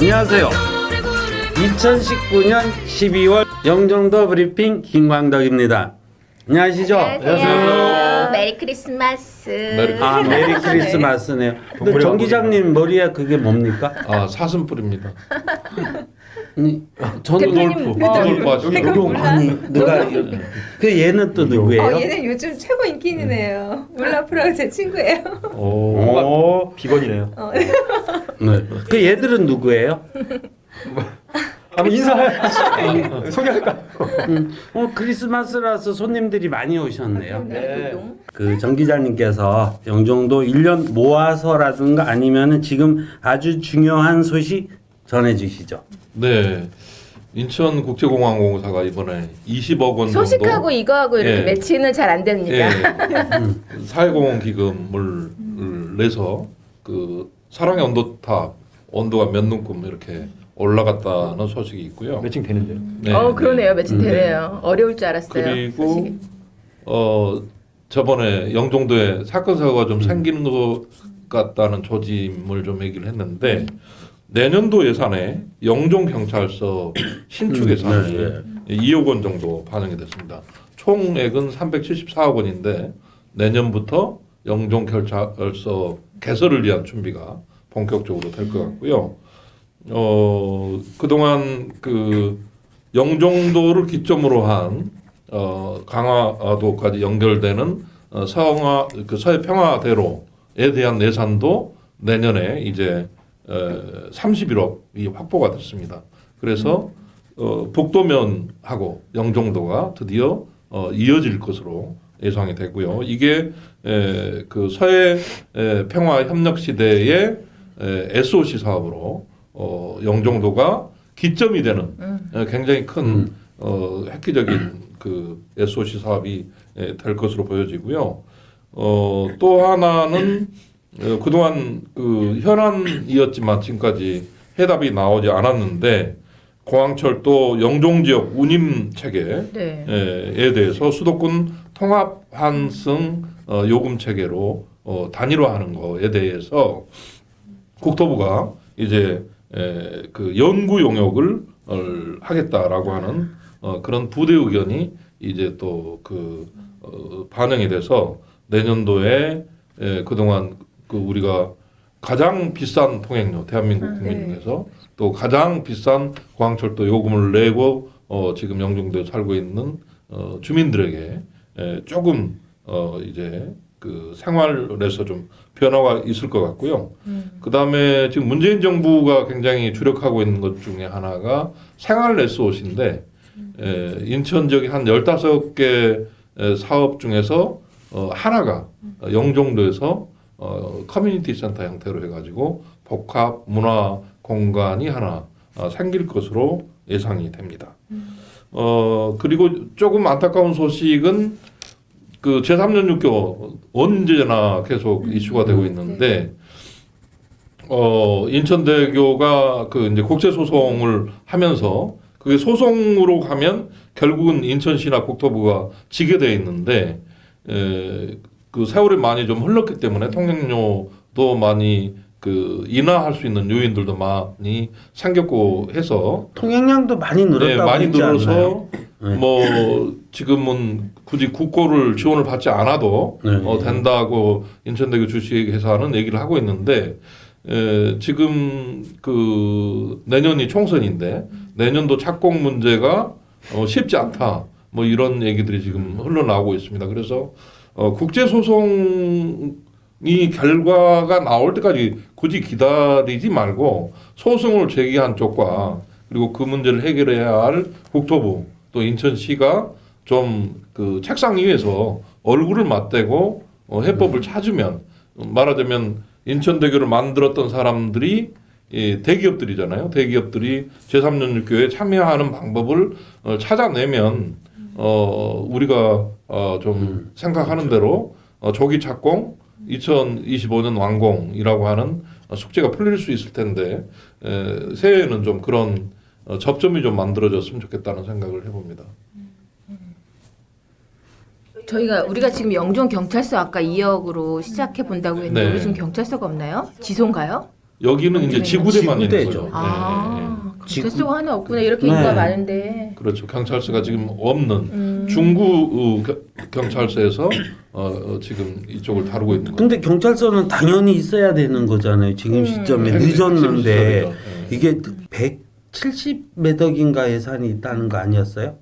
안녕하세요. 2019년 12월 영종도 브리핑 김광덕입니다. 안녕하시죠? 안녕하세요. 메리 크리스마스. 메리 크리스마스네요. 근데 정 기장님 머리에 그게 뭡니까? 사슴뿔입니다. 저는 대표님 루돌프 아시죠? 아니 누가 그 얘는 또 누구예요? 얘는 요즘 최고 인기인이네요. 울라프랑 제 친구예요. 오, 비건이네요. 네. 그 얘들은 누구예요? 한번 인사해. 소개할까? 크리스마스라서 손님들이 많이 오셨네요. 네. 그 정 기자님께서 영종도 1년 모아서라든가 아니면 지금 아주 중요한 소식 전해주시죠. 네. 인천국제공항공사가 이번에 20억 원 정도 소식하고 이거하고 이렇게 예. 매치는 잘 안 됩니다. 사회공헌 기금을 내서 그 사랑의 온도탑 온도가 몇 눈금 이렇게 올라갔다는 소식이 있고요. 매칭 되는데요. 네. 그러네요. 매칭 되네요. 어려울 줄 알았어요. 그리고 소식이. 저번에 영종도에 사건 사고가 좀 생기는 것 같다는 조짐을 좀 얘기를 했는데 내년도 예산에 영종 경찰서 신축 예산이 2억 원 정도 반영이 됐습니다. 총액은 374억 원인데 내년부터 영종 경찰서 개설을 위한 준비가 본격적으로 될 것 같고요. 그동안 그 영종도를 기점으로 한 강화도까지 연결되는 서해 평화대로에 대한 예산도 내년에 이제 31억이 확보가 됐습니다. 그래서 북도면하고 영종도가 드디어 이어질 것으로 예상이 되고요. 이게 그 서해 평화 협력 시대의 SOC 사업으로 영종도가 기점이 되는 굉장히 큰 획기적인 그 SOC 사업이 될 것으로 보여지고요. 또 하나는 그동안 그 현안이었지만 지금까지 해답이 나오지 않았는데 공항철도 영종 지역 운임 체계에 대해서 수도권 통합 환승 요금 체계로 단일화하는 거에 대해서 국토부가 이제 그 연구 용역을 하겠다라고 하는 그런 부대 의견이 이제 또 그 반영이 돼서 내년도에 그동안 그 우리가 가장 비싼 통행료 대한민국 국민 중에서 또 가장 비싼 공항철도 요금을 내고 지금 영종도에 살고 있는 주민들에게 조금 이제 그 생활에서 좀 변화가 있을 것 같고요. 그 다음에 지금 문재인 정부가 굉장히 주력하고 있는 것 중에 하나가 생활 SOC인데 인천 지역에 한 15개 사업 중에서 하나가 영종도에서 커뮤니티 센터 형태로 해가지고 복합 문화 공간이 하나 생길 것으로 예상이 됩니다. 그리고 조금 안타까운 소식은 그 제3년 6.25 언제나 계속 이슈가 되고 있는데 인천대교가 그 이제 국제 소송을 하면서 그게 소송으로 가면 결국은 인천시나 국토부가 지게 돼 있는데 그 세월이 많이 좀 흘렀기 때문에 통행료도 많이 그 인하할 수 있는 요인들도 많이 생겼고 해서 통행량도 많이 늘었다고 많이 했지 늘어서 않나요? 뭐 지금은 굳이 국고를 지원을 받지 않아도 된다고 인천대교 주식회사는 얘기를 하고 있는데 지금 그 내년이 총선인데 내년도 착공 문제가 쉽지 않다 뭐 이런 얘기들이 지금 흘러나오고 있습니다. 그래서 국제 소송이 결과가 나올 때까지 굳이 기다리지 말고 소송을 제기한 쪽과 그리고 그 문제를 해결해야 할 국토부 또 인천시가 좀 그 책상 위에서 얼굴을 맞대고 해법을 찾으면 말하자면 인천대교를 만들었던 사람들이 대기업들이잖아요. 대기업들이 제3년 6교에 참여하는 방법을 찾아내면 우리가 좀 생각하는 대로 조기 착공 2025년 완공이라고 하는 숙제가 풀릴 수 있을 텐데 새해에는 좀 그런 접점이 좀 만들어졌으면 좋겠다는 생각을 해봅니다. 우리가 지금 영종 경찰서 아까 2억으로 시작해 본다고 했는데 네. 우리 지금 경찰서가 없나요? 지소인가요? 여기는 이제 지구대만 있는 지구대죠. 거죠. 경찰서가 하나 없구나 이렇게 네. 인구가 많은데. 그렇죠. 경찰서가 지금 없는 중구 경찰서에서 지금 이쪽을 다루고 있는 거죠. 근데 경찰서는 당연히 있어야 되는 거잖아요. 지금 시점에 늦었는데 이게 170몇 억인가 예산이 있다는 거 아니었어요?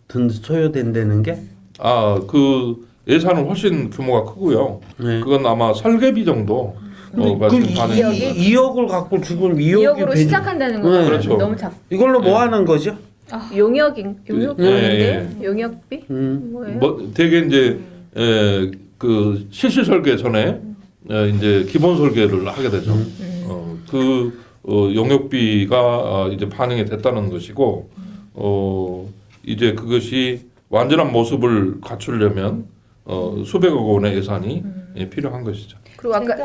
소요된다는 게? 그 예산은 훨씬 규모가 크고요. 네. 그건 아마 설계비 정도. 그 지금 반영이 2억을 갖고 지금 2억으로 시작한다는 거 네. 그렇죠. 너무 작. 이걸로 뭐 하는 거죠? 용역인데 용역비? 뭐예요? 뭐 되게 이제 그 실시 설계 전에 이제 기본 설계를 하게 되죠. 용역비가 이제 반영이 됐다는 것이고 이제 그것이 완전한 모습을 갖추려면 수백억 원의 예산이 필요한 것이죠. 그리고 아까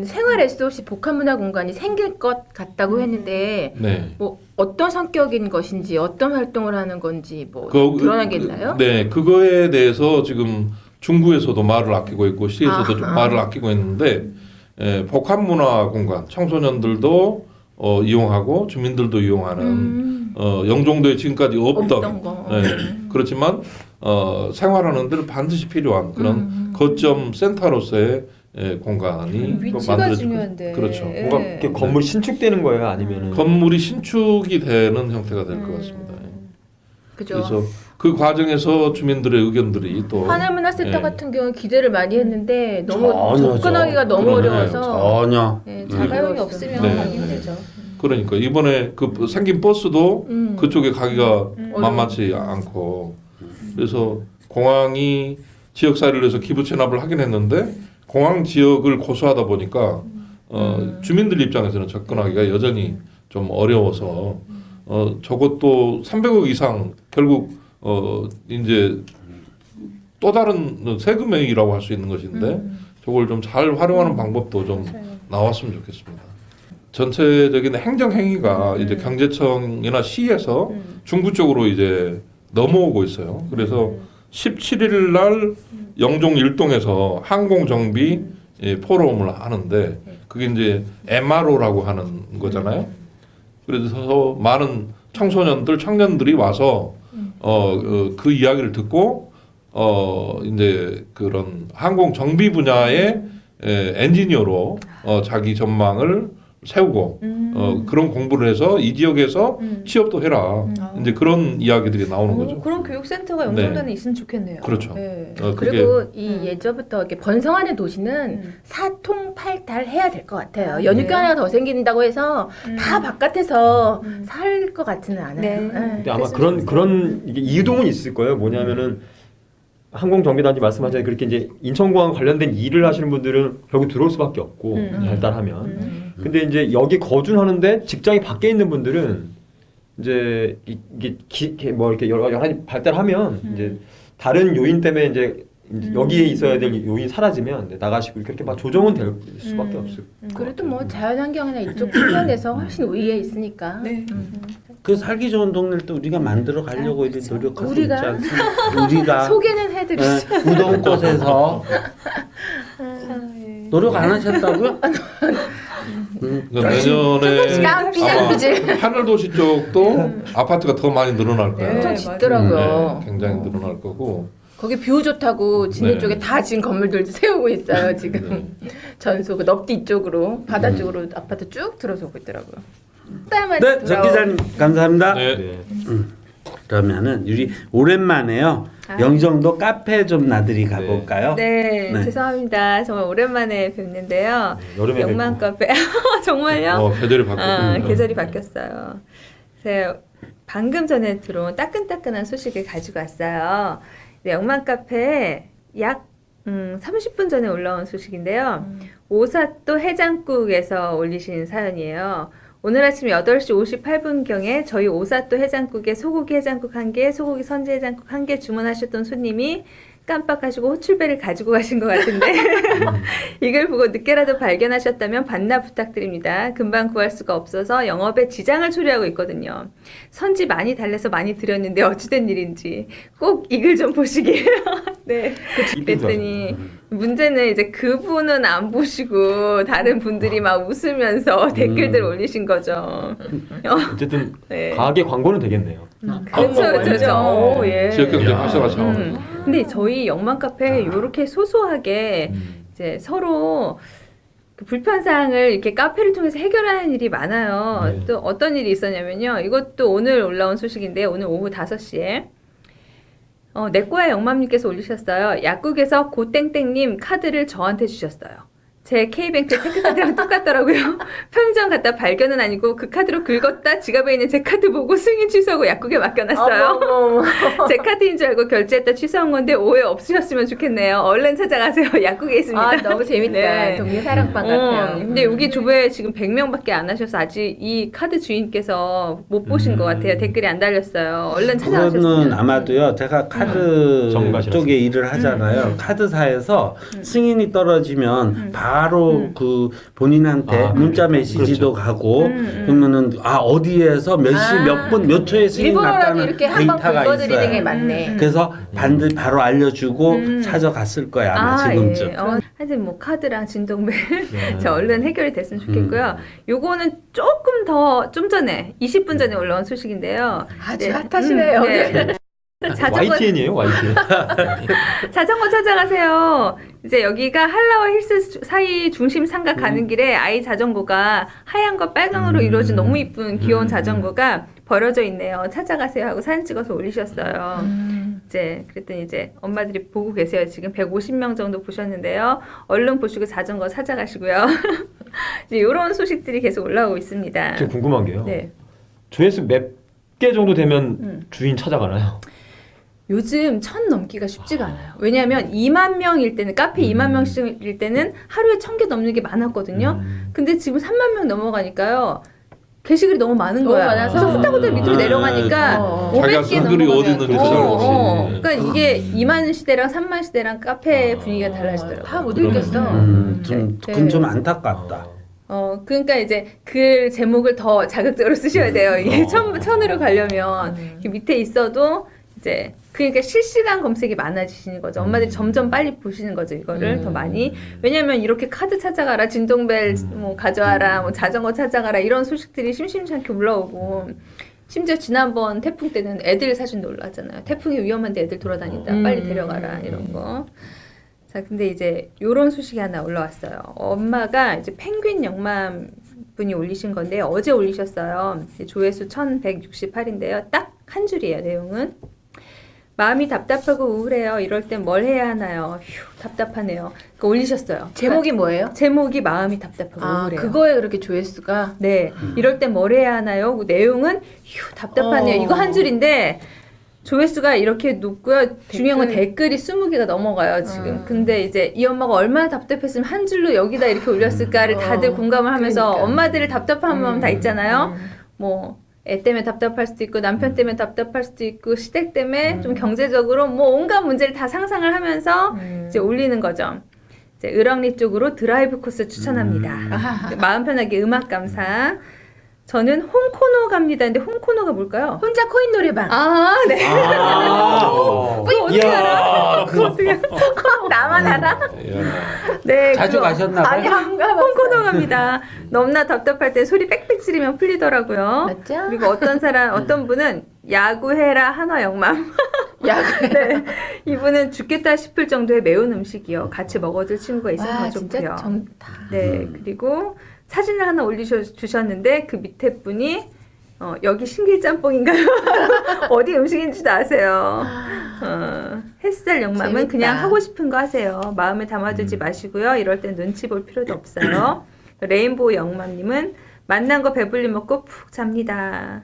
생활 SOC 복합문화공간이 생길 것 같다고 했는데 네. 뭐 어떤 성격인 것인지 어떤 활동을 하는 건지 뭐 드러난 게 있나요? 네, 그거에 대해서 지금 중구에서도 말을 아끼고 있고 시에서도 좀 말을 아끼고 있는데 복합문화공간 청소년들도 이용하고 주민들도 이용하는 영종도에 지금까지 없던 거. 그렇지만 생활하는 데는 반드시 필요한 그런 거점 센터로서의 공간이 위치가 만들어지고 중요한데. 그렇죠. 뭔가 이렇게 건물이 신축되는 거예요, 아니면은 건물이 신축이 되는 형태가 될 것 같습니다. 그죠. 그래서 그 과정에서 주민들의 의견들이 또 하늘문화센터 같은 경우는 기대를 많이 했는데 너무 전혀죠. 접근하기가 너무 그러네. 어려워서 전혀. 네, 자가용이 없으면 네. 가기 힘들죠. 그러니까 이번에 그 생긴 버스도 그쪽에 가기가 만만치 않고 그래서 공항이 지역사회를 위해서 기부 체납을 하긴 했는데 공항 지역을 고수하다 보니까 주민들 입장에서는 접근하기가 여전히 좀 어려워서 저것도 300억 이상 결국 이제 또 다른 세금액이라고 할 수 있는 것인데 저걸 좀 잘 활용하는 방법도 좀 나왔으면 좋겠습니다. 전체적인 행정 행위가 이제 경제청이나 시에서 중구 쪽으로 이제 넘어오고 있어요. 그래서 17일 날 영종 일동에서 항공 정비 포럼을 하는데 그게 이제 MRO라고 하는 거잖아요. 그래서 많은 청소년들, 청년들이 와서 그 이야기를 듣고 이제 그런 항공 정비 분야의 엔지니어로 자기 전망을 세우고 그런 공부를 해서 이 지역에서 취업도 해라. 이제 그런 이야기들이 나오는 거죠. 그런 교육센터가 영종도에 있으면 좋겠네요. 그렇죠. 네. 그리고 이 예전부터 이렇게 번성하는 도시는 사통팔달 해야 될 것 같아요. 연육교 하나 더 생긴다고 해서 다 바깥에서 살 것 같지는 않아요. 네. 근데 아마 그런 이게 이유동은 있을 거예요. 뭐냐면은 항공정비단지 말씀하셨는데 그렇게 이제 인천공항 관련된 일을 하시는 분들은 결국 들어올 수밖에 없고 발달하면. 근데 이제 여기 거주하는데 직장이 밖에 있는 분들은 이제 이게 뭐 이렇게 여러 가지 발달하면 이제 다른 요인 때문에 이제 여기에 있어야 될 요인이 사라지면 이제 나가시고 이렇게 막 조정은 될 수밖에 없을. 그래도 뭐 자연환경이나 이쪽 phương 면에서 훨씬 우위에 있으니까. 네. 그 살기 좋은 동네를 또 우리가 만들어 가려고 이제 노력하고 우리가? 있지 않습니까? 우리가 소개는 해드리죠. 네, 우동꽃에서 노력 안 하셨다고요? 그러니까 내년에 깜삐장삐질. 아마 하늘도시 쪽도 아파트가 더 많이 늘어날 거예요. 엄청 네, 짙더라고요. 네, 굉장히 늘어날 거고. 거기 뷰 좋다고 진해 네. 쪽에 다 지금 건물들 세우고 있어요. 지금 전소 그 넙디 이쪽으로 바다 쪽으로 아파트 쭉 들어서고 있더라고요. 딸만 네, 정 기자님 감사합니다. 네. 네. 그러면은 우리 오랜만에요. 영종도 카페 좀 나들이 가볼까요? 네, 네. 죄송합니다. 정말 오랜만에 뵙는데요. 여름에 영만 뵙고. 카페 정말요? 계절이 바뀌었군요. 계절이 바뀌었어요. 그래서 방금 전에 들어온 따끈따끈한 소식을 가지고 왔어요. 네, 영만 카페에 약 30분 전에 올라온 소식인데요. 오사또 해장국에서 올리신 사연이에요. 오늘 아침 8시 58분경에 저희 오사또 해장국에 소고기 해장국 1개, 소고기 선지 해장국 1개 주문하셨던 손님이 깜빡하시고 호출배를 가지고 가신 것 같은데 이걸 보고 늦게라도 발견하셨다면 반납 부탁드립니다. 금방 구할 수가 없어서 영업에 지장을 초래하고 있거든요. 선지 많이 달래서 많이 드렸는데 어찌된 일인지 꼭 이글 좀 보시길. 네. 그랬더니 문제는 이제 그분은 안 보시고 다른 분들이 막 웃으면서 댓글들 올리신 거죠. 어쨌든 네. 가게 광고는 되겠네요. 그렇죠, 그렇죠. 오, 예. 지역 경제 활성화 차원. 근데 저희 영만 카페 이렇게 소소하게 이제 서로 그 불편사항을 이렇게 카페를 통해서 해결하는 일이 많아요. 네. 또 어떤 일이 있었냐면요. 이것도 오늘 올라온 소식인데 오늘 오후 5시에 내꺼야 영맘님께서 올리셨어요. 약국에서 고땡땡님 카드를 저한테 주셨어요. 제 K뱅크 체크카드랑 똑같더라고요. 편의점 갔다 발견은 아니고 그 카드로 긁었다 지갑에 있는 제 카드 보고 승인 취소하고 약국에 맡겨놨어요. 제 카드인 줄 알고 결제했다 취소한 건데 오해 없으셨으면 좋겠네요. 얼른 찾아가세요. 약국에 있습니다. 아, 너무 재밌다. 네. 동네 사랑방 같아요. 근데 여기 조회에 지금 100명밖에 안 하셔서 아직 이 카드 주인께서 못 보신 것 같아요. 댓글이 안 달렸어요. 얼른 그거는 찾아가셨으면. 아마도요. 제가 카드 전문가시라서. 쪽에 일을 하잖아요. 카드사에서 승인이 떨어지면 바로 그 본인한테 문자 메시지도 가고 그러면은 어디에서 몇 시 몇 분 몇 초에 승인이 일본어라도 났다는 이렇게 한번 데이터가 긁어드리는 게 있어요. 많네. 그래서 반드시 바로 알려주고 찾아갔을 거야 아마 지금쯤. 예. 하여튼 뭐 카드랑 진동벨 네. 자, 얼른 해결이 됐으면 좋겠고요. 요거는 조금 더 좀 전에 20분 전에 올라온 소식인데요. 아주 핫하시네요. 네. 자전거 YTN이에요, YTN. 자전거 찾아가세요. 이제 여기가 한라와 힐스 사이 중심 상가 가는 길에 아이 자전거가 하얀 거 빨강으로 이루어진 너무 이쁜 귀여운 자전거가 버려져 있네요. 찾아가세요 하고 사진 찍어서 올리셨어요. 이제 그랬더니 이제 엄마들이 보고 계세요. 지금 150명 정도 보셨는데요. 얼른 보시고 자전거 찾아가시고요. 이제 이런 소식들이 계속 올라오고 있습니다. 좀 궁금한 게요. 네. 조회수 몇 개 정도 되면 주인 찾아가나요? 요즘 1000 넘기가 쉽지가 않아요. 왜냐하면 2만 명일 때는 카페 2만 명씩일 때는 하루에 1000개 넘는 게 많았거든요. 근데 지금 3만 명 넘어가니까요. 게시글이 너무 많은 너무 거야. 많아서? 그래서 후딱후딱 밑으로 내려가니까 자기가 500개 쓴 글이 어디 있는지 넘어가면 찾아보지. 그러니까 이게 2만 시대랑 3만 시대랑 카페 분위기가 달라지더라고요. 다 못 읽겠어. 그건 좀 안타깝다. 그러니까 이제 글 제목을 더 자극적으로 쓰셔야 돼요. 이게 천으로 가려면 이렇게 밑에 있어도 이제 그러니까 실시간 검색이 많아지시는 거죠. 엄마들이 점점 빨리 보시는 거죠. 이거를 더 많이. 왜냐면 이렇게 카드 찾아가라, 진동벨 뭐 가져와라, 뭐 자전거 찾아가라 이런 소식들이 심심치 않게 올라오고 심지어 지난번 태풍 때는 애들 사진도 올라왔잖아요. 태풍이 위험한데 애들 돌아다닌다. 빨리 데려가라 이런 거. 자, 근데 이제 요런 소식이 하나 올라왔어요. 엄마가 이제 펭귄 영맘 분이 올리신 건데 어제 올리셨어요. 조회수 1168인데요. 딱 한 줄이에요. 내용은 마음이 답답하고 우울해요. 이럴 땐 뭘 해야 하나요? 휴, 답답하네요. 그러니까 올리셨어요. 제목이 뭐예요? 제목이 마음이 답답하고 우울해요. 그거에 그렇게 조회수가 네, 이럴 땐 뭘 해야 하나요? 그 내용은 휴, 답답하네요. 이거 한 줄인데 조회수가 이렇게 높고요. 중요한 건 댓글이 20개가 넘어가요, 지금. 근데 이제 이 엄마가 얼마나 답답했으면 한 줄로 여기다 이렇게 올렸을까를 다들 공감을 하면서 그러니까. 엄마들의 답답한 마음 다 있잖아요. 뭐 애 때문에 답답할 수도 있고 남편 때문에 답답할 수도 있고 시댁 때문에 좀 경제적으로 뭐 온갖 문제를 다 상상을 하면서 이제 올리는 거죠. 이제 을왕리 쪽으로 드라이브 코스 추천합니다. 이제 마음 편하게 음악 감상. 저는 홍코노 갑니다. 근데 홍코노가 뭘까요? 혼자 코인 노래방. 아, 네. 그거 어떻게 알아? 그거 어떻게 알아? 나만 알아? 네. 자주 그거. 가셨나 봐요? 아니 안 가봤어요. 홍코노 갑니다. 너무나 답답할 때 소리 빽빽 지르면 풀리더라고요. 맞죠? 그리고 어떤 분은 야구해라 한화 영맘. 야구. 네. 이분은 죽겠다 싶을 정도의 매운 음식이요. 같이 먹어줄 친구가 있어서 와 더 진짜 좋고요. 정다. 네. 그리고 사진을 하나 올려주셨는데 그 밑에 분이 여기 신길짬뽕인가요? 어디 음식인지도 아세요. 햇살 영맘은 재밌다. 그냥 하고 싶은 거 하세요. 마음에 담아두지 마시고요. 이럴 땐 눈치 볼 필요도 없어요. 레인보우 영맘님은 만난 거 배불리 먹고 푹 잡니다.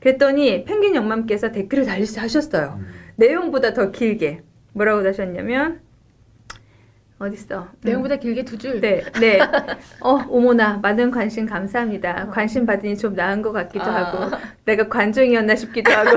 그랬더니 펭귄 영맘께서 댓글을 달리하셨어요. 내용보다 더 길게 뭐라고 다셨냐면 어딨어? 내용보다 길게 두 줄. 네, 네. 어머나, 많은 관심 감사합니다. 관심 받으니 좀 나은 것 같기도 하고, 내가 관종이었나 싶기도 하고,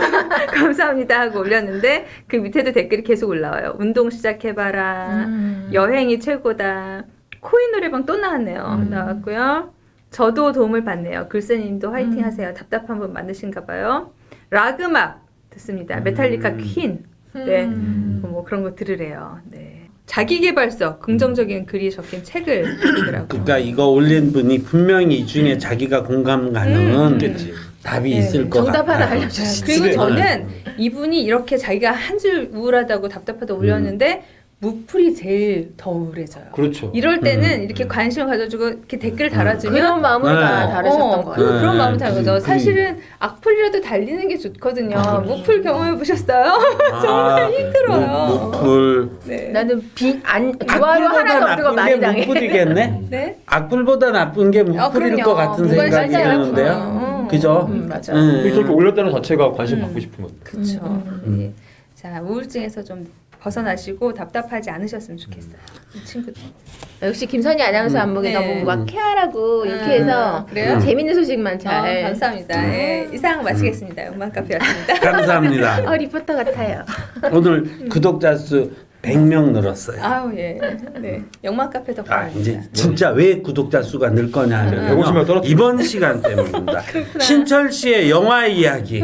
감사합니다 하고 올렸는데, 그 밑에도 댓글이 계속 올라와요. 운동 시작해봐라. 여행이 최고다. 코인 노래방 또 나왔네요. 나왔고요. 저도 도움을 받네요. 글쎄님도 화이팅 하세요. 답답한 분 많으신가 봐요. 락음악 듣습니다. 메탈리카 퀸. 네. 뭐 그런 거 들으래요. 네. 자기계발서 긍정적인 글이 적힌 책을 읽더라고요. 그러니까 이거 올린 분이 분명히 이 중에 자기가 공감 가능은 있겠지. 답이 네. 있을 것 정답 하나 같아요. 알려주시죠. 그리고 근데- 저는 이분이 이렇게 자기가 한 줄 우울하다고 답답하다 올렸는데 무풀이 제일 더 우울해져요. 그렇죠. 이럴 때는 이렇게 관심을 가져주고 이렇게 댓글 달아주면 그런 마음으로 다 네. 다루셨던 거예요. 그런 마음을 다는 거죠. 그- 사실은 악플이라도 달리는 게 좋거든요. 무풀 경험해 보셨어요? 정말 힘들어요. 무풀. 네. 나는 좋아요 하나도 없는 거 많이 당해. 무풀이겠네. 네. 악플보다 나쁜 게 무풀일 그럼요. 것 같은 생각이 무관심하구나. 드는데요. 그죠? 맞아. 저렇게 올렸다는 자체가 관심 받고 싶은 거. 그렇죠. 네. 자, 우울증에서 좀 벗어나시고 답답하지 않으셨으면 좋겠어요. 이 친구들. 역시 김선희 아나운서 안목이가 네. 뭔가 쾌활하고 이렇게 해서 그래요? 재밌는 소식만 잘. 감사합니다. 네. 이상 마치겠습니다. 음악 카페였습니다. 감사합니다. 리포터 같아요. 오늘 구독자 수 100명 늘었어요. 아우 예. 네. 영막 카페 덕분에. 아, 이제 진짜 왜 구독자 수가 늘 거냐 하면 150명 떨어뜨려. 이번 시간 때문입니다. 신철 씨의 영화 이야기,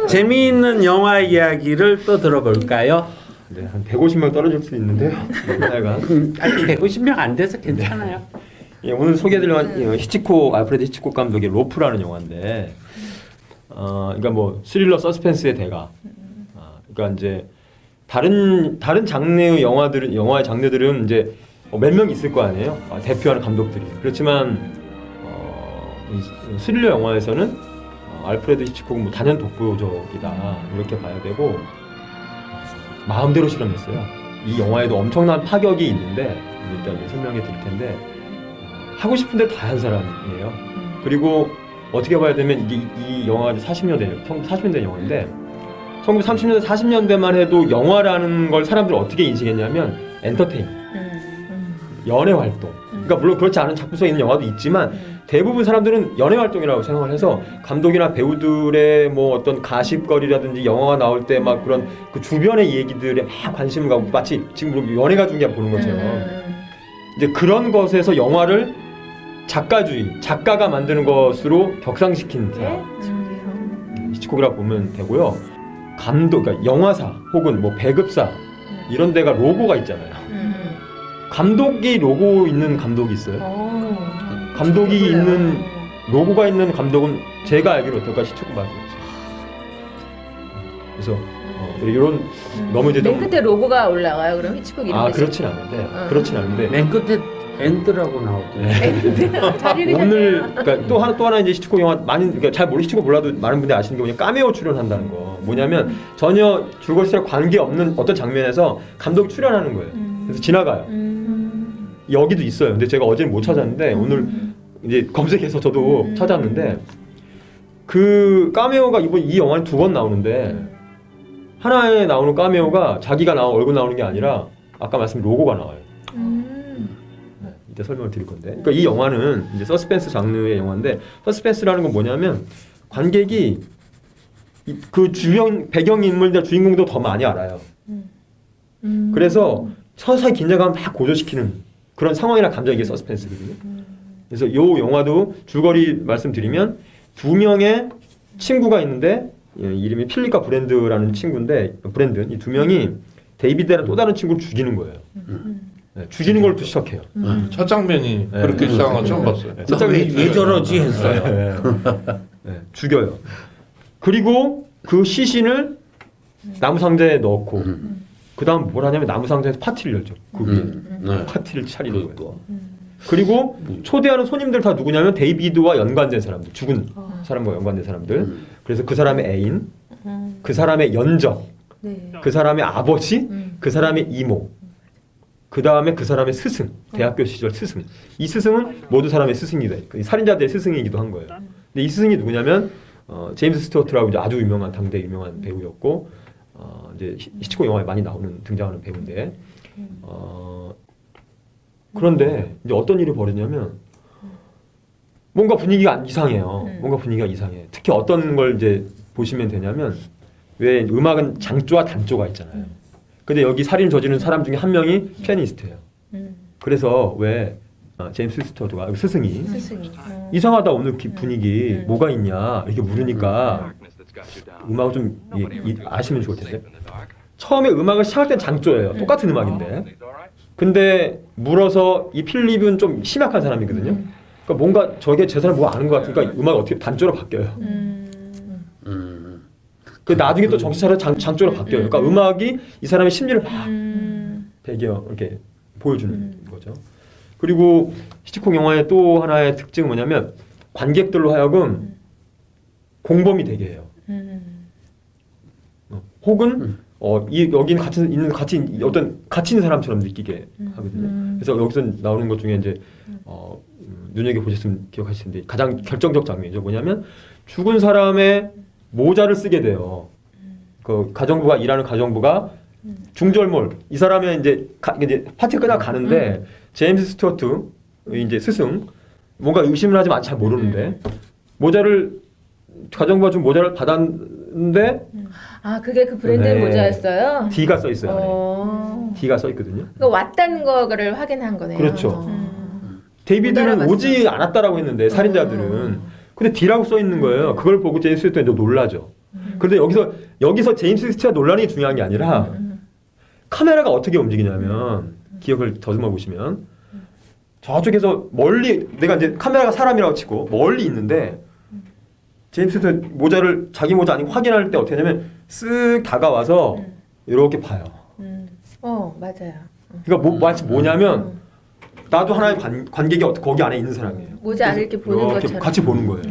재미있는 영화 이야기를 또 들어볼까요? 네, 한 150명 떨어질 수 있는데요. 하여간. 아직 150명 안 돼서 괜찮아요. 예, 오늘 소개해드릴 영화는 알프레드 히치콕 감독의 로프라는 영화인데, 그러니까 뭐 스릴러 서스펜스의 대가. 그러니까 이제 다른 장르의 영화의 장르들은 이제 몇 명 있을 거 아니에요. 대표하는 감독들이. 그렇지만 이 스릴러 영화에서는 알프레드 히치콕은 뭐 단연 독보적이다 이렇게 봐야 되고. 마음대로 실험했어요. 이 영화에도 엄청난 파격이 있는데 일단 설명해 드릴 텐데 하고 싶은 대로 다 한 사람이에요. 그리고 어떻게 봐야 되면 이 영화가 40년대 40년대 영화인데 1930년대 40년대만 해도 영화라는 걸 사람들이 어떻게 인식했냐면 엔터테인, 연애 활동. 그러니까 물론 그렇지 않은 작품성 있는 영화도 있지만 대부분 사람들은 연애 활동이라고 생각을 해서 감독이나 배우들의 뭐 어떤 가십거리라든지 영화가 나올 때 막 그런 그 주변의 얘기들에 막 관심을 갖고 마치 지금 연예가 중계 보는 것처럼 이제 그런 것에서 영화를 작가가 만드는 것으로 격상시킨 사람 히치콕이라고 보면 되고요. 그러니까 영화사 혹은 뭐 배급사 이런 데가 로고가 있잖아요. 감독이 로고 있는 감독이 있어요. 감독이 있는 로고가 있는 감독은 제가 알기로 여태까지 히치콕밖에 없어요. 그래서 이런 너무 이제 맨 끝에 로고가 올라가요. 그럼 히치콕 이름 그렇진 않은데 맨 끝에 엔드라고 나오죠. 자리를 오늘 그러니까 또 하나 이제 히치콕 영화 그러니까 잘 히치콕 몰라도 많은 분들이 아시는 게 뭐냐 카메오 출연한다는 거. 뭐냐면 전혀 줄거리랑 관계 없는 어떤 장면에서 감독이 출연하는 거예요. 그래서 지나가요. 여기도 있어요. 근데 제가 어제는 못 찾았는데 오늘 이제 검색해서 저도 찾았는데 그 카메오가 이 영화에 2번 나오는데 하나에 나오는 카메오가 자기가 얼굴 나오는 게 아니라 아까 말씀드린 로고가 나와요. 이따 설명을 드릴 건데. 그러니까 이 영화는 이제 서스펜스 장르의 영화인데 서스펜스라는 건 뭐냐면 관객이 그 주변 배경 인물들 주인공도 더 많이 알아요. 그래서 서서히 긴장감을 막 고조시키는 그런 상황이나 감정이 이게 서스펜스거든요. 그래서 이 영화도 줄거리 말씀드리면 2명의 친구가 있는데 이름이 필립과 브랜드라는 친구인데 이 2명이 데이비드라는 또 다른 친구를 죽이는 거예요. 죽이는 걸부터 시작해요. 첫 장면이 그렇게 시작한 건 처음 봤어요. 왜 저러지 했어요. 죽여요. 그리고 그 시신을 나무 상자에 넣고 그 다음 뭘 하냐면 나무 상자에서 파티를 열죠. 그 위에 파티를 차리는 거예요. 그리고 초대하는 손님들 다 누구냐면 데이비드와 연관된 사람들, 죽은 사람과 연관된 사람들. 그래서 그 사람의 애인, 그 사람의 연적, 그 사람의 아버지, 그 사람의 이모, 그 다음에 그 사람의 스승, 대학교 시절 스승. 이 스승은 모두 사람의 스승이다. 살인자들의 스승이기도 한 거예요. 근데 이 스승이 누구냐면 제임스 스튜어트라고 이제 아주 유명한 당대 유명한 배우였고 이제 히치콕 영화에 많이 등장하는 배우인데 그런데 이제 어떤 일이 벌어지냐면 뭔가 분위기가 이상해요. 뭔가 분위기가 이상해. 특히 어떤 걸 이제 보시면 되냐면 왜 음악은 장조와 단조가 있잖아요. 근데 여기 살인 저지른 사람 중에 한 명이 피아니스트예요. 그래서 왜 제임스 스튜어트가 스승이 이상하다 오늘 분위기 뭐가 있냐 이렇게 물으니까 음악을 좀 아시면 좋을 텐데 처음에 음악을 시작할 땐 장조예요. 똑같은 음악인데 근데 물어서 이 필립은 좀 심약한 사람이거든요. 그러니까 뭔가 저게 제 사람 뭐 아는 것 같으니까 음악이 어떻게 단조로 바뀌어요. 그 나중에 또 정신 차려 장조로 바뀌어요. 그러니까 음악이 이 사람의 심리를 막 배경 이렇게 보여주는 거죠. 그리고 히치콕 영화의 또 하나의 특징은 뭐냐면 관객들로 하여금 공범이 되게 해요. 혹은 여기 같이 어떤 가치 있는 사람처럼 느끼게 하거든요. 그래서 여기서 나오는 것 중에 이제 눈여겨 보셨으면 기억하실 텐데 가장 결정적 장면이죠. 뭐냐면 죽은 사람의 모자를 쓰게 돼요. 그 가정부가 일하는 가정부가 중절몰 이 사람의 이제 파티 끝나 가는데 제임스 스튜어트 이제 스승 뭔가 의심을 하지만 잘 모르는데 가정부가 준 모자를 받았는데 아 그게 그 브랜드의 네. 모자였어요? D가 써 있어요. 안에. D가 써 있거든요. 그러니까 왔다는 거를 확인한 거네요. 그렇죠. 못 데이비드는 알아봤어. 오지 않았다라고 했는데 살인자들은 근데 D라고 써 있는 거예요. 그걸 보고 제임스 스튜어트가 놀라죠. 그런데 여기서 제임스 스튜어트가 놀라는 게 중요한 게 아니라 카메라가 어떻게 움직이냐면 기억을 더듬어 보시면 저쪽에서 멀리 내가 이제 카메라가 사람이라고 치고 멀리 있는데 제임스 스튜어트 자기 모자 아니고 확인할 때 어떻게 하냐면 쓱 다가와서 이렇게 봐요. 맞아요. 그러니까 마치 뭐냐면 나도 하나의 관객이 거기 안에 있는 사람이에요. 모자 안 이렇게 보는 이렇게 것처럼. 같이 보는 거예요.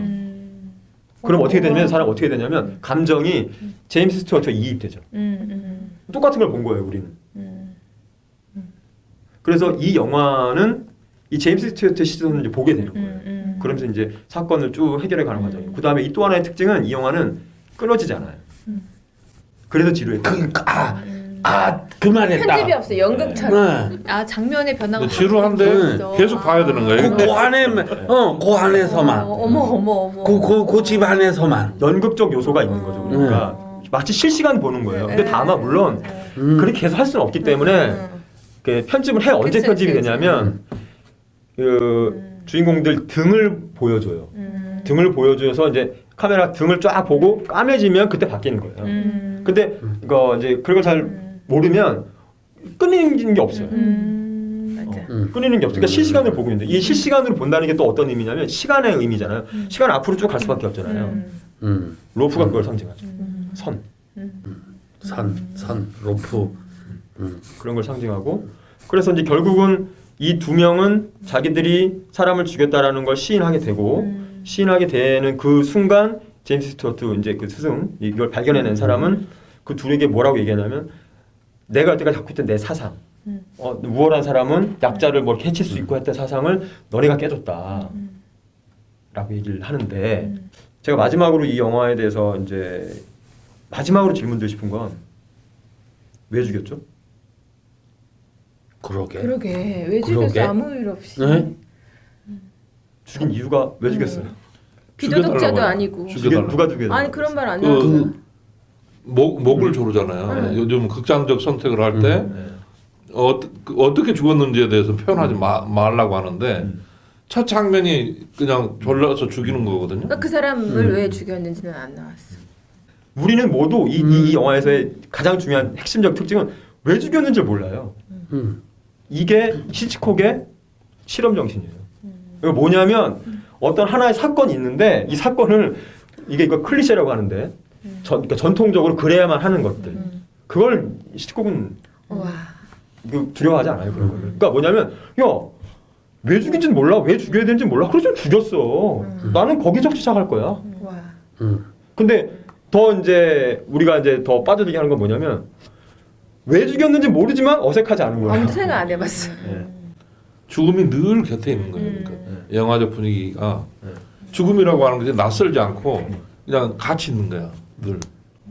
그럼 어떻게 되냐면 사람 어떻게 되냐면 감정이 제임스 스튜어트에 이입되죠. 똑같은 걸 본 거예요, 우리는. 그래서 이 영화는 이 제임스 스튜어트의 시선을 이제 보게 되는 거예요. 그러면서 이제 사건을 쭉 해결해 가는 과정이에요. 그 다음에 이 또 하나의 특징은 이 영화는 끊어지지 않아요. 그래서 지루해. 그 말했다. 편집이 없어 연극처럼. 아 장면의 변화가 지루한데 있어. 계속 봐야 되는 거예요. 그 안에서만. 어머. 그 집 안에서만. 연극적 요소가 있는 거죠. 그러니까 마치 실시간 보는 거예요. 근데 다만 물론 그렇게 계속 할 수는 없기 때문에 그 편집을 해. 언제 그치, 편집이 그치. 되냐면 주인공들 등을 보여줘요. 등을 보여줘서 이제 카메라 등을 쫙 보고 까매지면 그때 바뀌는 거예요. 근데 이거 이제 그런 걸 잘 모르면 끊이는 게 없어요. 맞아. 끊이는 게 없어요. 그러니까 실시간으로 보고 있는데 이 실시간으로 본다는 게 또 어떤 의미냐면 시간의 의미잖아요. 시간 앞으로 쭉 갈 수밖에 없잖아요. 로프가 그걸 상징하죠. 선. 로프. 그런 걸 상징하고 그래서 이제 결국은 이 두 명은 자기들이 사람을 죽였다라는 걸 시인하게 되고 시인하게 되는 그 순간 제임스 스튜어트 이제 그 스승 이걸 발견해낸 사람은 그 둘에게 뭐라고 얘기하냐면 내가 여태까지 갖고 있던 내 사상 우월한 사람은 약자를 뭐 해칠 수 있고 했던 사상을 너네가 깨줬다 라고 얘기를 하는데 제가 마지막으로 이 영화에 대해서 이제 마지막으로 질문 드리고 싶은 건 왜 죽였죠? 그러게 왜 죽였어 그러게. 아무 일 없이. 네? 죽인 이유가 왜 죽였어요? 비도덕자도 죽여달라고 아니고. 누가 죽여요? 아니 그런 말 안 그 나왔어. 목을 조르잖아요. 요즘 극단적 선택을 할 때 어떻게 죽었는지에 대해서 표현하지 말라고 하는데 첫 장면이 그냥 졸라서 죽이는 거거든요. 그러니까 그 사람을 왜 죽였는지는 안 나왔어. 우리는 모두 이 영화에서의 가장 중요한 핵심적 특징은 왜 죽였는지 몰라요. 이게 히치콕의 실험 정신이에요. 이거 뭐냐면 어떤 하나의 사건이 있는데 이 사건을 이거 클리셰라고 하는데 그러니까 전통적으로 그래야만 하는 것들 그걸 히치콕은 와. 두려워하지 않아요. 그런 거를. 그러니까 뭐냐면 왜 죽인지는 몰라. 왜 죽여야 되는지 몰라. 그래서 죽였어. 나는 거기서 시작할 거야. 와. 근데 더 이제 우리가 이제 더 빠져들게 하는 건 뭐냐면 왜 죽였는지 모르지만 어색하지 않은 거예요. 아무도 생각 안 해봤어. 네. 죽음이 늘 곁에 있는 거예요. 그러니까 영화적 분위기가 죽음이라고 하는 것이 낯설지 않고 그냥 같이 있는 거야. 늘.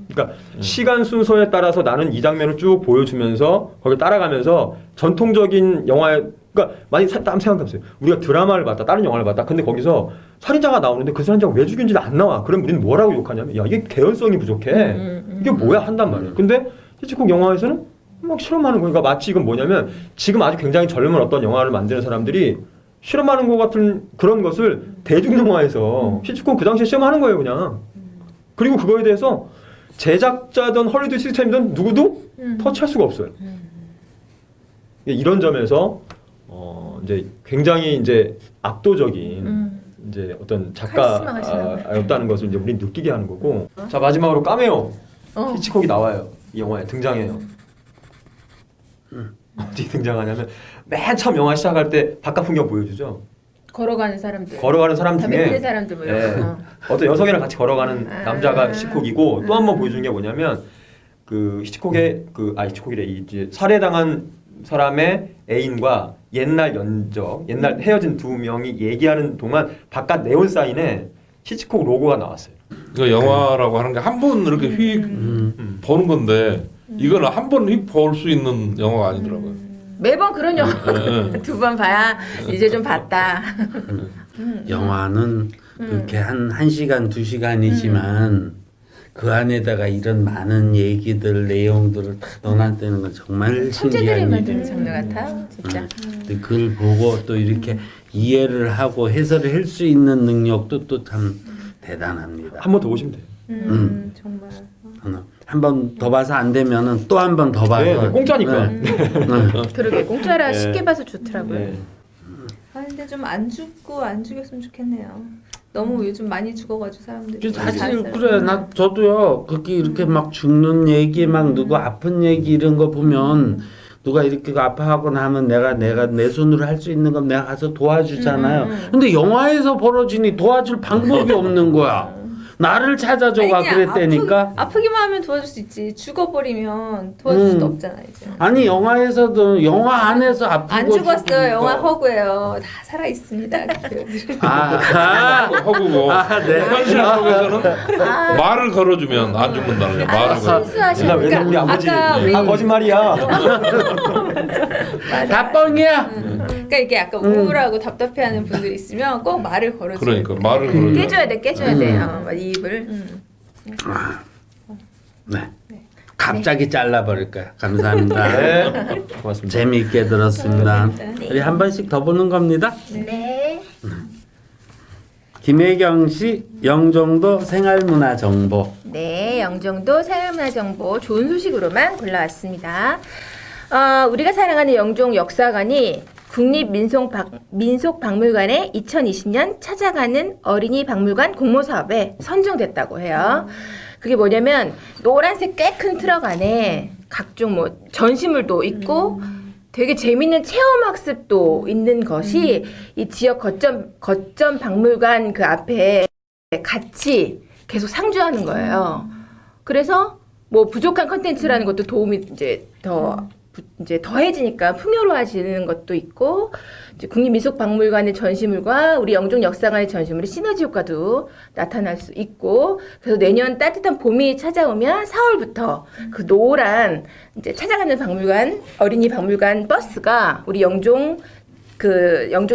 그러니까 시간 순서에 따라서 나는 이 장면을 쭉 보여주면서 거기 따라가면서 전통적인 영화의 그러니까 많이 한번 생각해보세요. 우리가 드라마를 봤다, 다른 영화를 봤다. 근데 거기서 살인자가 나오는데 그 살인자가 왜 죽인지 안 나와. 그럼 우리는 뭐라고 욕하냐면 야 이게 개연성이 부족해. 이게 뭐야 한단 말이에요. 근데 히치콕 영화에서는 막 실험하는 거니까 마치 이건 뭐냐면 지금 아주 굉장히 젊은 어떤 영화를 만드는 사람들이 실험하는 것 같은 그런 것을 대중영화에서 히치콕 그 당시에 실험하는 거예요 그냥. 그리고 그거에 대해서 제작자든 헐리우드 시스템이든 누구도 터치할 수가 없어요. 이런 점에서 이제 굉장히 이제 압도적인 이제 어떤 카리스마가 작가였다는 것을 이제 우리는 느끼게 하는 거고. 자 마지막으로 까메오 히치콕이 나와요. 이 영화에 등장해요. 어떻게 등장하냐면 맨 처음 영화 시작할 때 바깥 풍경 보여주죠. 걸어가는 사람들. 걸어가는 사람 담배 피는 중에 사람들 뭐 네. 이런 거. 어떤 여성이랑 같이 걸어가는 남자가 히치콕이고 또 한 번 보여주는 게 뭐냐면 그 히치콕의 히치콕이래 이제 살해당한 사람의 애인과 옛날 옛날 헤어진 두 명이 얘기하는 동안 바깥 네온 사인에 히치콕 로고가 나왔어요. 이거 영화라고 하는 게 한 번 이렇게 휙 보는 건데 이거는 한 번 휙 볼 수 있는 영화가 아니더라고요. 매번 그런 영화 두 번 봐야 이제 좀 봤다. 영화는 그렇게 한 1시간, 2시간이지만 그 안에다가 이런 많은 얘기들, 내용들을 다 넣어놨다는 건 정말 천재들이 신기한 만드는 일이에요. 장르 같아, 진짜. 근데 그걸 보고 또 이렇게 이해를 하고 해설을 할 수 있는 능력도 또 참 대단합니다. 한 번 더 보시면 돼요. 정말. 한 번 더 봐서 안 되면은 또 한 번 더 봐서. 네, 공짜니까. 그러게 공짜라 네. 쉽게 봐서 좋더라고요. 네. 근데 좀 안 죽였으면 좋겠네요. 너무 요즘 많이 죽어가지고 사람들이. 사실 그래 저도요 그렇게 이렇게 막 죽는 얘기 막 누구 아픈 얘기 이런 거 보면 누가 이렇게 아파하고 나면 내가 내 손으로 할 수 있는 건 내가 가서 도와주잖아요. 근데 영화에서 벌어지니 도와줄 방법이 없는 거야. 나를 찾아줘가 그랬다니까. 아프기만 하면 도와줄 수 있지. 죽어버리면 도와줄 수도 없잖아 이제. 아니 영화에서도 영화 안에서 아프고 안 죽었어요. 죽으니까. 영화 허구예요. 다 살아 있습니다. 허구고 네. 현실 속에서는 말을 걸어주면 안 죽는다는 거야. 말을 걸어. 실수하시니까. 왜냐면 우리 아버지 아까 우리 거짓말이야. 다 뻥이야. 그러니까 이게 약간 우울하고 답답해하는 분들이 있으면 꼭 말을 걸어줘요. 그러니까 말을 걸어줘. 깨줘야 돼요. 입을. 네. 갑자기 잘라버릴까요? 감사합니다. 네. 고맙습니다. 재미있게 들었습니다. 우리 한 번씩 더 보는 겁니다. 네. 김혜경 씨 영종도 생활문화 정보. 네, 영종도 생활문화 정보 좋은 소식으로만 골라왔습니다. 우리가 사랑하는 영종 역사관이 국립민속박물관에 2020년 찾아가는 어린이 박물관 공모사업에 선정됐다고 해요. 그게 뭐냐면 노란색 꽤 큰 트럭 안에 각종 뭐 전시물도 있고 되게 재밌는 체험학습도 있는 것이 이 지역 거점 박물관 그 앞에 같이 계속 상주하는 거예요. 그래서 뭐 부족한 컨텐츠라는 것도 도움이 이제 더해지니까 풍요로워지는 것도 있고 이제 국립민속박물관의 전시물과 우리 영종 역사관의 전시물의 시너지 효과도 나타날 수 있고 그래서 내년 따뜻한 봄이 찾아오면 4월부터 그 노란 이제 찾아가는 박물관 어린이 박물관 버스가 우리 영종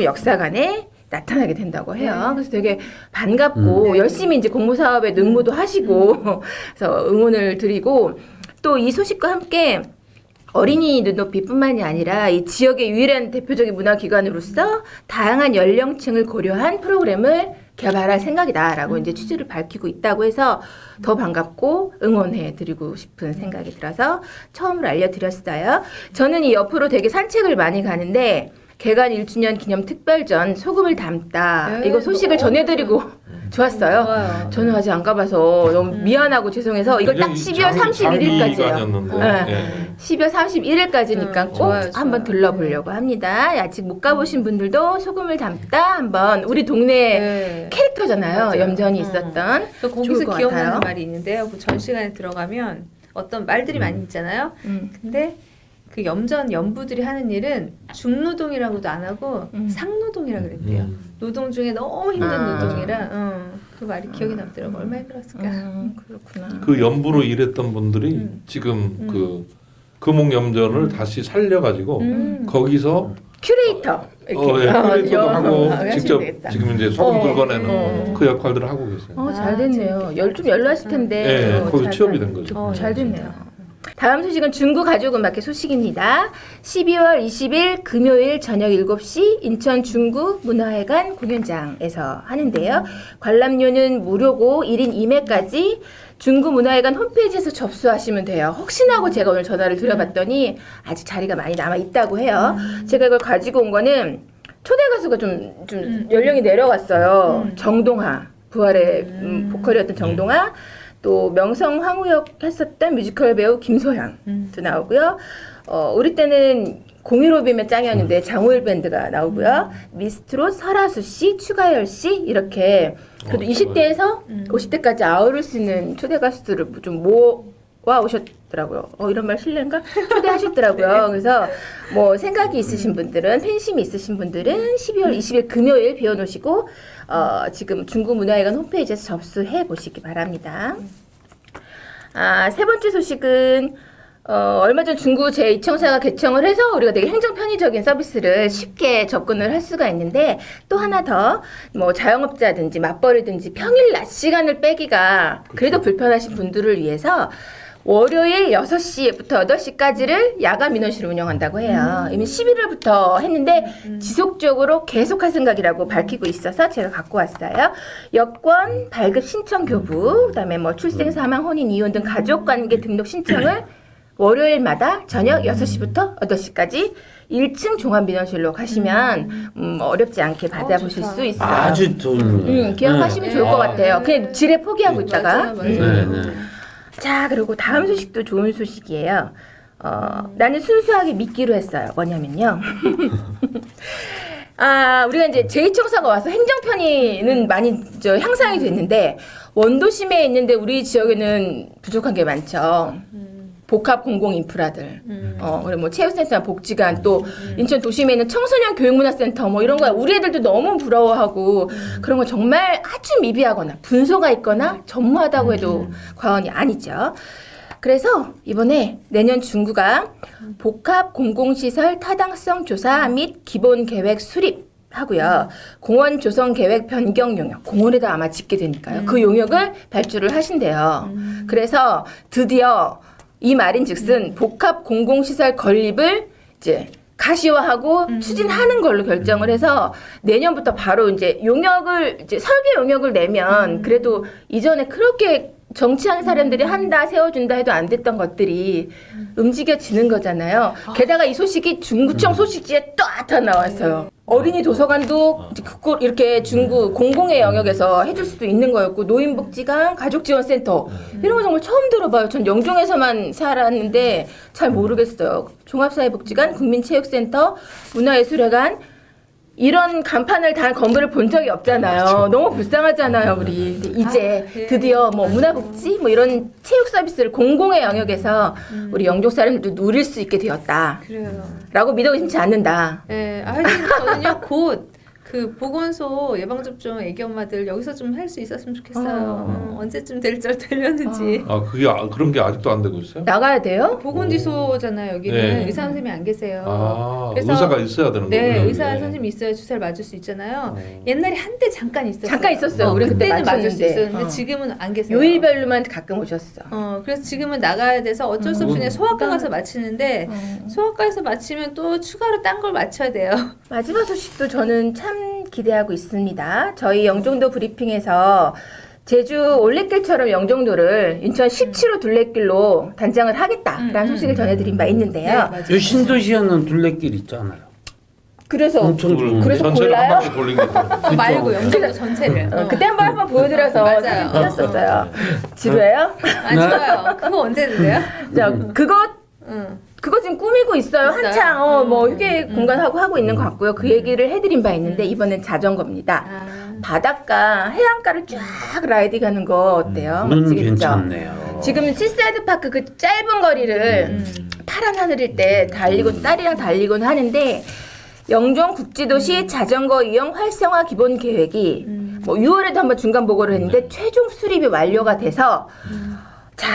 역사관에 나타나게 된다고 해요. 그래서 되게 반갑고 열심히 이제 공모 사업에 응모도 하시고 그래서 응원을 드리고 또 이 소식과 함께 어린이 눈높이뿐만이 아니라 이 지역의 유일한 대표적인 문화기관으로서 다양한 연령층을 고려한 프로그램을 개발할 생각이다라고 이제 취지를 밝히고 있다고 해서 더 반갑고 응원해드리고 싶은 생각이 들어서 처음으로 알려드렸어요. 저는 이 옆으로 되게 산책을 많이 가는데 개관 1주년 기념 특별전 소금을 담다 이거 소식을 전해드리고 좋았어요. 좋아요. 저는 아직 안 가봐서 너무 미안하고 죄송해서 이걸 딱 12월 31일까지요. 네. 12월 31일까지니까 꼭 좋아요, 한번 좋아요. 들러보려고 합니다. 아직 못 가보신 분들도 소금을 담다 한번 우리 동네 캐릭터잖아요. 맞아요. 염전이 있었던. 또 좋을 거기서 것 기억나는 같아요. 말이 있는데요. 그 전시관에 들어가면 어떤 말들이 많이 있잖아요. 근데 그 연부들이 하는 일은 중노동이라고도 안 하고 상노동이라 그랬대요. 노동 중에 너무 힘든 노동이라 그 말이 기억이 남더라고. 얼마나 힘들었을까. 그렇구나. 그 연부로 일했던 분들이 지금 그 금옥염전을 다시 살려가지고 거기서 큐레이터. 이렇게. 큐레이터도 하고 하시면 직접 되겠다. 지금 이제 소금 긁어내는 그 역할들을 하고 계세요. 잘 됐네요. 좀 연로하실 텐데. 네, 거기 취업이 된 거죠. 잘 됐네요. 다음 소식은 중구 가족음악회 소식입니다. 12월 20일 금요일 저녁 7시 인천 중구 문화회관 공연장에서 하는데요. 관람료는 무료고 1인 2매까지 중구 문화회관 홈페이지에서 접수하시면 돼요. 혹시나 하고 제가 오늘 전화를 드려봤더니 아직 자리가 많이 남아 있다고 해요. 제가 이걸 가지고 온 거는 초대 가수가 좀 연령이 내려갔어요. 정동하, 부활의 보컬이었던 정동하, 또 명성 황우역 했었던 뮤지컬 배우 김소향도 나오고요. 우리 때는 015B면 짱이었는데 장호일 밴드가 나오고요. 미스트롯 설아수 씨, 추가열 씨 이렇게 그래도 20대에서 50대까지 아우를 수 있는 초대 가수들을 좀 모아 오셨더라고요. 이런 말 실례인가? 초대하셨더라고요. 그래서 뭐 생각이 있으신 분들은 팬심이 있으신 분들은 12월 20일 금요일 비워놓으시고 지금 중구문화회관 홈페이지에서 접수해 보시기 바랍니다. 세 번째 소식은 얼마 전 중구 제2청사가 개청을 해서 우리가 되게 행정 편의적인 서비스를 쉽게 접근을 할 수가 있는데 또 하나 더 뭐 자영업자든지 맞벌이든지 평일 낮 시간을 빼기가 그래도 불편하신 분들을 위해서 월요일 6시부터 8시까지를 야간 민원실을 운영한다고 해요. 이미 11월부터 했는데 지속적으로 계속할 생각이라고 밝히고 있어서 제가 갖고 왔어요. 여권, 발급 신청 교부, 그다음에 뭐 출생, 사망, 혼인, 이혼 등 가족관계 등록 신청을 월요일마다 저녁 6시부터 8시까지 1층 종합민원실로 가시면 어렵지 않게 받아보실 수 있어요. 아주 좋은. 기억하시면 좋을 것 같아요. 그냥 지레 포기하고 있다가. 네. 자, 그리고 다음 소식도 좋은 소식이에요. 나는 순수하게 믿기로 했어요. 뭐냐면요. 우리가 이제 제2청사가 와서 행정편의는 많이 향상이 됐는데 원도심에 있는데 우리 지역에는 부족한 게 많죠. 복합 공공 인프라들, 그리고 뭐 체육센터나 복지관, 또 인천 도심에 있는 청소년 교육문화센터 뭐 이런 거 우리 애들도 너무 부러워하고 그런 거 정말 아주 미비하거나 분소가 있거나 전무하다고 해도 과언이 아니죠. 그래서 이번에 내년 중구가 복합 공공시설 타당성 조사 및 기본 계획 수립 하고요. 공원 조성 계획 변경 용역, 공원에다 아마 짓게 되니까요. 그 용역을 발주를 하신대요. 그래서 드디어 이 말인즉슨 복합 공공시설 건립을 이제 가시화하고 추진하는 걸로 결정을 해서 내년부터 바로 이제 용역을 이제 설계 용역을 내면 그래도 이전에 그렇게 정치하는 사람들이 한다 세워준다 해도 안 됐던 것들이 움직여지는 거잖아요. 게다가 이 소식이 중구청 소식지에 또 나왔어요. 어린이 도서관도 그걸 이렇게 중구 공공의 영역에서 해줄 수도 있는 거였고 노인복지관, 가족지원센터 이런 거 정말 처음 들어봐요. 전 영종에서만 살았는데 잘 모르겠어요. 종합사회복지관, 국민체육센터, 문화예술회관 이런 간판을 단 건물을 본 적이 없잖아요. 그렇죠. 너무 불쌍하잖아요, 우리. 이제 드디어 뭐 문화복지 뭐 이런 체육 서비스를 공공의 영역에서 우리 영종 사람들도 누릴 수 있게 되었다. 그래요. 라고 믿어 의심치 않는다. 네, 저는요 곧 그 보건소 예방접종 애기 엄마들 여기서 좀 할 수 있었으면 좋겠어요. 언제쯤 되려는지. 그게 그런 게 아직도 안 되고 있어요? 나가야 돼요? 보건지소잖아요. 여기는 네. 의사 선생님이 안 계세요. 그래서 의사가 있어야 되는 거군요. 네, 의사 선생님이 있어야 주사를 맞을 수 있잖아요. 옛날에 한때 잠깐 있었어요. 잠깐 있었어요. 우리 그때 그때는 맞을 수 맞췄는데. 있었는데 지금은 안 계세요. 요일별로만 가끔 오셨어. 그래서 지금은 나가야 돼서 어쩔 수 없이 그냥 소아과 가서 마치는데 소아과에서 마치면 또 추가로 딴 걸 맞춰야 돼요. 마지막 소식도 저는 참 기대하고 있습니다. 저희 영종도 브리핑에서 제주 올레길처럼 영종도를 인천 17호 둘레길로 단장을 하겠다라는 소식을 전해드린 바 있는데요. 요 신도시에는 둘레길 있잖아요. 그래서 엄청 좋은. 그래서 전체를 골라요? 한 바퀴 돌린 게 말고 영종도 전체를. 그때 한번 보여드려서 맞아요. 사진 찍었었어요. 지루해요? 안 좋아요. 그거 언제 드세요? 자, 그거 지금 꾸미고 있어요. 있어요? 한창 뭐 휴게 공간하고 하고 있는 것 같고요. 그 얘기를 해드린 바 있는데 이번엔 자전거입니다. 바닷가, 해안가를 쫙 라이딩 가는 거 어때요? 멋지겠죠? 괜찮네요. 지금 시사이드 파크 그 짧은 거리를 파란 하늘일 때 달리고 딸이랑 달리곤 하는데 영종 국지도시 자전거 이용 활성화 기본 계획이 뭐 6월에도 한번 중간 보고를 했는데 최종 수립이 완료가 돼서 자,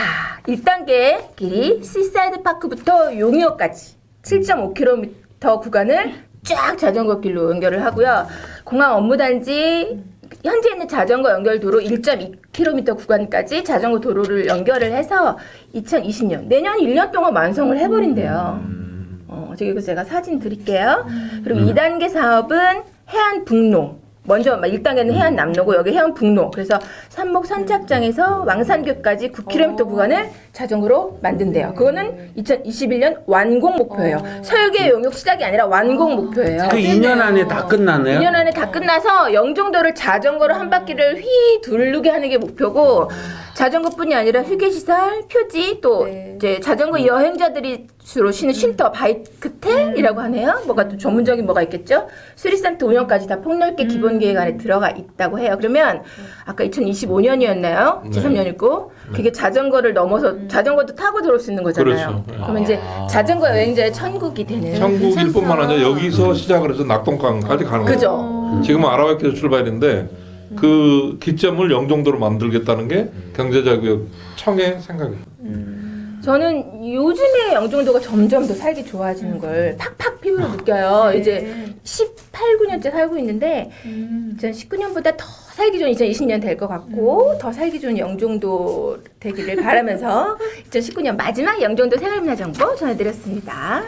1단계 길이 시사이드 파크부터 용역까지 7.5km 구간을 쫙 자전거 길로 연결을 하고요. 공항 업무단지 현재 있는 자전거 연결도로 1.2km 구간까지 자전거 도로를 연결을 해서 2020년 내년 1년 동안 완성을 해버린대요. 저기 제가 사진 드릴게요. 그리고 2단계 사업은 해안 북로. 먼저 1단계는 해안 남로고 여기 해안 북로. 그래서 산목 선착장에서 왕산교까지 9km 구간을 자전거로 만든대요. 그거는 2021년 완공 목표예요. 설계 용역 시작이 아니라 완공 목표예요. 그 2년 안에 다 끝나네요. 2년 안에 다 끝나서 영종도를 자전거로 한 바퀴를 휘두르게 하는 게 목표고 자전거뿐이 아니라 휴게시설, 표지 또 네. 이제 자전거 여행자들이 주로 쉬는 쉼터, 바이크텔이라고 하네요. 뭐가 또 전문적인 뭐가 있겠죠? 수리센터 운영까지 다 폭넓게 기본 계획 안에 들어가 있다고 해요. 그러면 아까 2025년이었나요? 네. 제3년이고 그게 자전거를 넘어서 자전거도 타고 들어올 수 있는 거잖아요. 그렇죠. 그러면 이제 자전거 여행자의 천국이 되는. 천국일 뿐만 아니라 여기서 시작을 해서 낙동강까지 가는 거예요. 그죠? 지금은 아라뱃길에서 출발인데 그 기점을 영종도로 만들겠다는 게 경제자구역 청의 생각이에요. 저는 요즘에 영종도가 점점 더 살기 좋아지는 걸 팍팍 피부로 느껴요. 이제 18, 9년째 살고 있는데 2019년보다 더 살기 좋은 2020년 될 것 같고 더 살기 좋은 영종도 되기를 바라면서 2019년 마지막 영종도 생활문화정보 전해드렸습니다.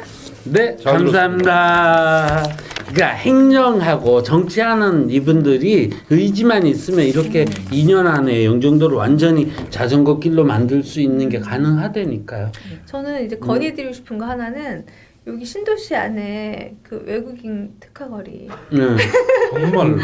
네, 잘 감사합니다. 그러니까 행정하고 정치하는 이분들이 의지만 있으면 이렇게 2년 안에 영종도를 완전히 자전거 길로 만들 수 있는 게 가능하다니까요. 저는 이제 건의드리고 싶은 거 하나는 여기 신도시 안에 그 외국인 특화거리. 네. 정말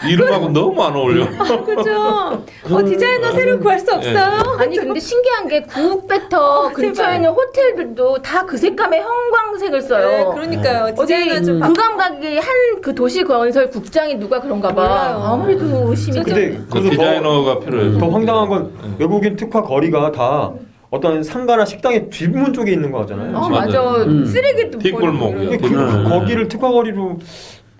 이름하고 너무 안 어울려. 그죠? 디자이너 새로 구할 수 없어요? 아니 근데 신기한 게 구백터 근처에 있는 호텔들도 다 그 색감의 형광색을 네, 써요. 그러니까요. 어디 디자이너 좀 그 감각이 한 그 도시 건설 국장이 누가 그런가 봐. 몰라요. 아무래도 의심이 근데 돼. 그 디자이너가 필요해요. 더 황당한 건 외국인 특화 거리가 다 어떤 상가나 식당의 뒷문 쪽에 있는 거잖아요. 맞아. 쓰레기도 뒷골목이요. 버리고. 근데 거기를 특화 거리로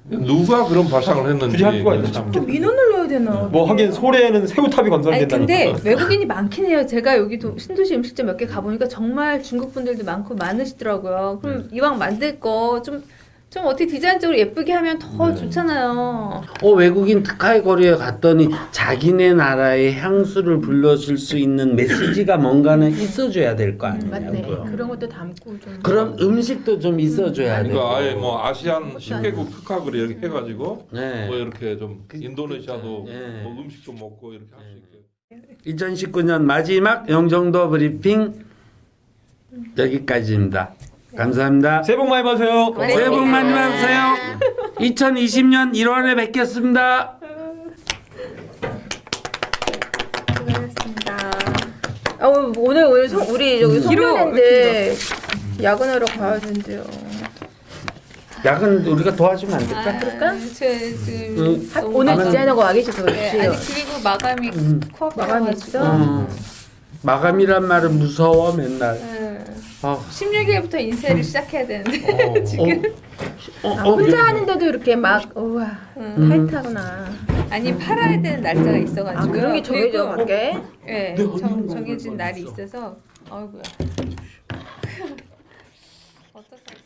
누가 그런 발상을 했는지 굳이 할 필요가 있나? 참. 또 민원을 넣어야 되나? 뭐 하긴 소래에는 새우탑이 아니 건설된다니까. 근데 외국인이 많긴 해요. 제가 여기 신도시 음식점 몇 개 가보니까 정말 중국 분들도 많고 많으시더라고요. 그럼 이왕 만들 거 좀 어떻게 디자인적으로 예쁘게 하면 더 좋잖아요. 외국인 특화의 거리에 갔더니 자기네 나라의 향수를 불러줄 수 있는 메시지가 뭔가는 있어줘야 될 거 맞네. 아니에요. 그런 것도 담고 좀. 그런 음식도 좀 있어줘야 돼. 그러니까 아예 뭐 아시안 10개국 특화를 이렇게 해가지고 네. 뭐 이렇게 좀 인도네시아도 네. 뭐 음식도 먹고 이렇게 할 수 있게. 2019년 마지막 영종도 브리핑 여기까지입니다. 감사합니다. 새해 복 많이 받으세요. 새해 복 많이 받으세요. 2020년 1월에 뵙겠습니다. 수고하셨습니다. 오늘 우리 여기 송년회인데 야근하러 가야 된대요. 야근 우리가 도와주면 안 될까? 그럴까? 지금 오늘 나는- 디자이너가 와 계셔서 네, 그렇지. 아니 그리고 마감이 코앞에 마감이 와가지고. 있어? 마감이란 말은 무서워 맨날. 네. 16일부터 음. 인쇄를 시작해야 되는데 지금 혼자 하는데도 이렇게 막 우와 타이트하구나. 아니 팔아야 되는 날짜가 있어가지고 그런 게 정해져 그리고- 밖에? 네, 네, 어디 있는 정해진 거야, 날이 벌써? 있어서 어이구야. 어떡하지?